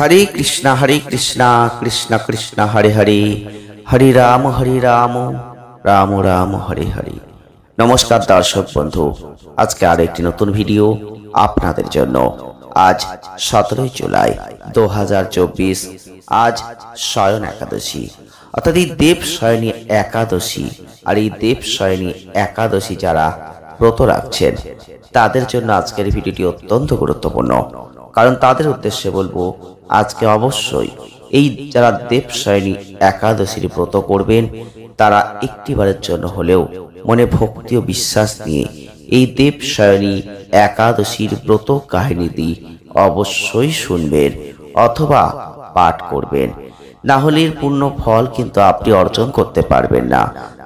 हरे कृष्णा कृष्ण कृष्ण हरे हरे, हरे राम राम राम हरे हरे। नमस्कार दर्शक बंधु, आज के आरेकटी नतून भिडियो आपनादेर जन्य। आज 17 जुलाई 2024, आज शयन एकादशी अर्थात देव शयनी एकादशी। और देव शयनी एकादशी যারা ব্রত রাখছেন তাদের জন্য আজকের ভিডিওটি অত্যন্ত গুরুত্বপূর্ণ, কারণ তাদের উদ্দেশ্যে বলবো আজকে অবশ্যই এই যারা দেব শয়নী একাদশীর ব্রত করবেন তারা একটিবারের জন্য হলেও মনে ভক্তি ও বিশ্বাস নিয়ে এই দেব শয়নী একাদশীর ব্রত কাহিনীটি অবশ্যই শুনবেন অথবা পাঠ করবেন, না হলে এর পূর্ণ ফল কিন্তু আপনি অর্জন করতে পারবেন না।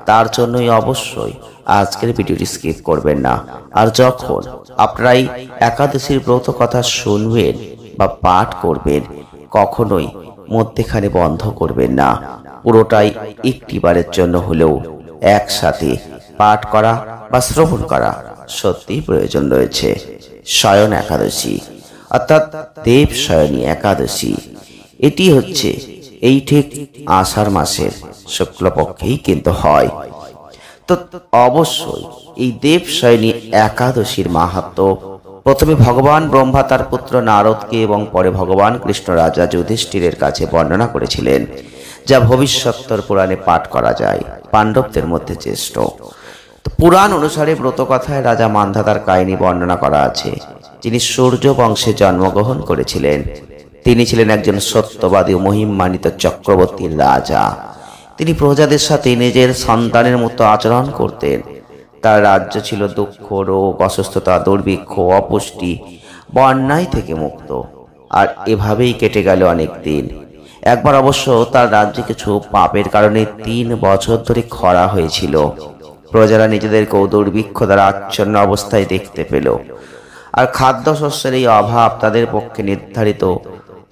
তার জন্যই অবশ্যই আজকের ভিডিওটি স্কিপ করবেন না। আর যখন আপনারা এই একাদশীর ব্রত কথা শুনবেন বা পাঠ করবেন কখনোই মধ্যখানে বন্ধ করবেন না, পুরোটাই একটিবারের জন্য হলেও একসাথে পাঠ করা বা শ্রবণ করা সত্যি প্রয়োজন রয়েছে। শয়ন একাদশী অর্থাৎ দেব শয়নী একাদশী, এটি হচ্ছে এই ঠিক আষাঢ় মাসের শুক্লপক্ষেই কিন্তু হয়। তো অবশ্যই এই দেব শয়নী একাদশীর মাহাত্ম্য প্রথমে ভগবান ব্রহ্মা তার পুত্র নারদকে এবং পরে ভগবান কৃষ্ণ রাজা যুধিষ্ঠিরের কাছে বর্ণনা করেছিলেন, যা ভবিষ্যত্তর পুরাণে পাঠ করা যায়। পাণ্ডবদের মধ্যে জ্যেষ্ঠ। পুরাণ অনুসারে ব্রতকথায় রাজা মান্ধাতার কাহিনী বর্ণনা করা আছে, যিনি সূর্য বংশে জন্মগ্রহণ করেছিলেন। তিনি ছিলেন একজন সত্যবাদী ও মহিমান্বিত চক্রবর্তীর রাজা। তিনি প্রজাদের সাথে নিজের সন্তানের মতো আচরণ করতেন। তার রাজ্য ছিল দুঃখ, রোগ, অসুস্থতা, দুর্ভিক্ষ, অপুষ্টি, অন্যায় থেকে মুক্ত। আর এভাবেই কেটে গেল অনেক দিন। একবার অবশ্য তার রাজ্যে কিছু পাপের কারণে 3 বছর ধরে খরা হয়েছিল। প্রজারা নিজেদেরকেও দুর্ভিক্ষ দ্বারা আচ্ছন্ন অবস্থায় দেখতে পেল। আর খাদ্যশস্যের এই অভাব তাদের পক্ষে নির্ধারিত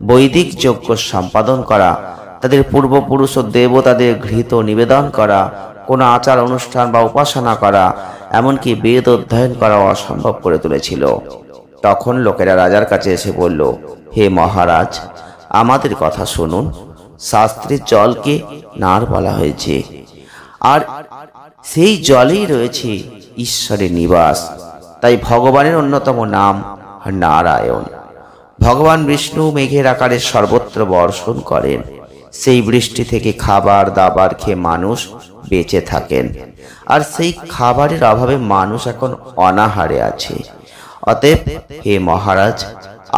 বৈদিক যজ্ঞ সম্পাদন করা, তাদের পূর্বপুরুষ ও দেবতাদের ঘৃত নিবেদন করা, কোনো আচার অনুষ্ঠান বা উপাসনা করা, এমনকি বেদ অধ্যয়ন করা অসম্ভব করে তুলেছিল। তখন লোকেরা রাজার কাছে এসে বলল, হে মহারাজ, আমাদের কথা শুনুন। শাস্ত্রের জলকে নার বলা হয়েছে, আর সেই জলেই রয়েছে ঈশ্বরের নিবাস। তাই ভগবানের অন্যতম নাম নারায়ণ। ভগবান বিষ্ণু মেঘের আকারে সর্বত্র বর্ষণ করেন। সেই বৃষ্টি থেকে খাবার দাবার খেয়ে মানুষ বেঁচে থাকেন। আর সেই খাবারের অভাবে মানুষ এখন অনাহারে আছে। অতএব হে মহারাজ,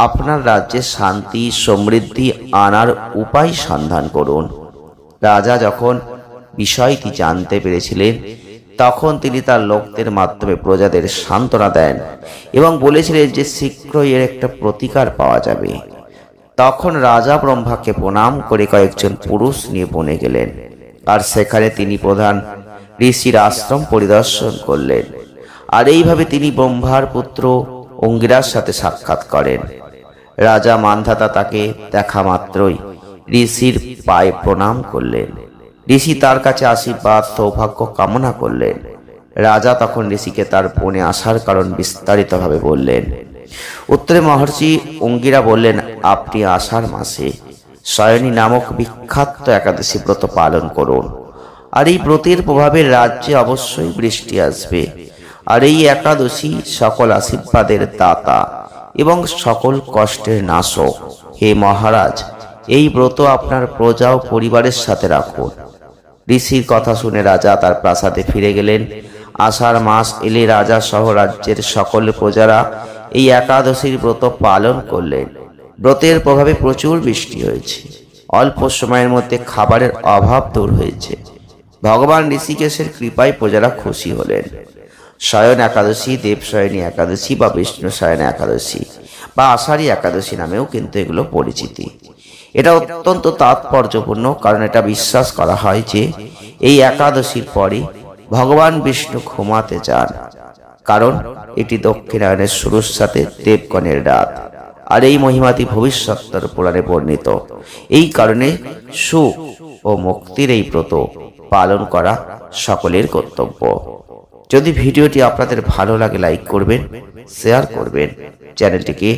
আপনার রাজ্যে শান্তি সমৃদ্ধি আনার উপায় সন্ধান করুন। রাজা যখন বিষয়টি জানতে পেরেছিলেন তখন তিনি তার লোকদের মাধ্যমে প্রজাদের সান্ত্বনা দেন এবং বলেছিলেন যে শীঘ্রই এর একটা প্রতিকার পাওয়া যাবে। তখন রাজা ব্রহ্মাকে প্রণাম করে কয়েকজন পুরুষ নিয়ে বনে গেলেন। আর সেখানে তিনি প্রধান ঋষির আশ্রম পরিদর্শন করলেন। আর এইভাবে তিনি ব্রহ্মার পুত্র অঙ্গিরার সাথে সাক্ষাৎ করেন। রাজা মান্ধাতা তাকে দেখা মাত্রই ঋষির পায়ে প্রণাম করলেন। ঋষি তার কাছে আশীর্বাদ সৌভাগ্য কামনা করলেন। রাজা তখন ঋষিকে তার বনে আসার কারণ বিস্তারিতভাবে বললেন। উত্তরে মহর্ষি অঙ্গিরা বললেন, আপনি আষাঢ় মাসে শয়নী নামক বিখ্যাত একাদশী ব্রত পালন করুন। আর এই ব্রতের প্রভাবে রাজ্যে অবশ্যই বৃষ্টি আসবে। আর এই একাদশী সকল আশীর্বাদের দাতা এবং সকল কষ্টের নাশক। হে মহারাজ, এই ব্রত আপনার প্রজা ও পরিবারের সাথে রাখুন। ঋষির কথা শুনে রাজা তার প্রাসাদে ফিরে গেলেন। আষাঢ় মাস এলে রাজা সহ রাজ্যের সকল প্রজারা এই একাদশীর ব্রত পালন করলেন। ব্রতের প্রভাবে প্রচুর বৃষ্টি হয়েছে। অল্প সময়ের মধ্যে খাবারের অভাব দূর হয়েছে। ভগবান ঋষিকেশের কৃপায় প্রজারা খুশি হলেন। শয়ন একাদশী, দেব শয়নী একাদশী বা বিষ্ণু শয়ন একাদশী বা আষাঢ়ী একাদশী নামেও কিন্তু এগুলো পরিচিতি। এটা অত্যন্ত তাৎপর্যপূর্ণ, কারণ এটা বিশ্বাস করা হয় যে এই একাদশীর পরে ভগবান বিষ্ণু ঘুমাতে যান, কারণ এটি দক্ষিণায়নের শুরুর সাথে দেবগণের রাত। আর এই মহিমাটি ভবিষ্যত্তর পুরাণে বর্ণিত। এই কারণে সুখ ও মুক্তির এই ব্রত পালন করা সকলের কর্তব্য। যদি ভিডিওটি আপনাদের ভালো লাগে লাইক করবেন শেয়ার করবেন, চ্যানেলটিকে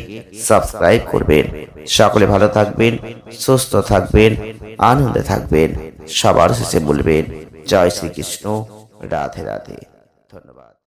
সাবস্ক্রাইব করবেন। সকলে ভালো থাকবেন, সুস্থ থাকবেন, আনন্দে থাকবেন। সবার শেষে বলবেন জয় শ্রীকৃষ্ণ, রাধে রাধে।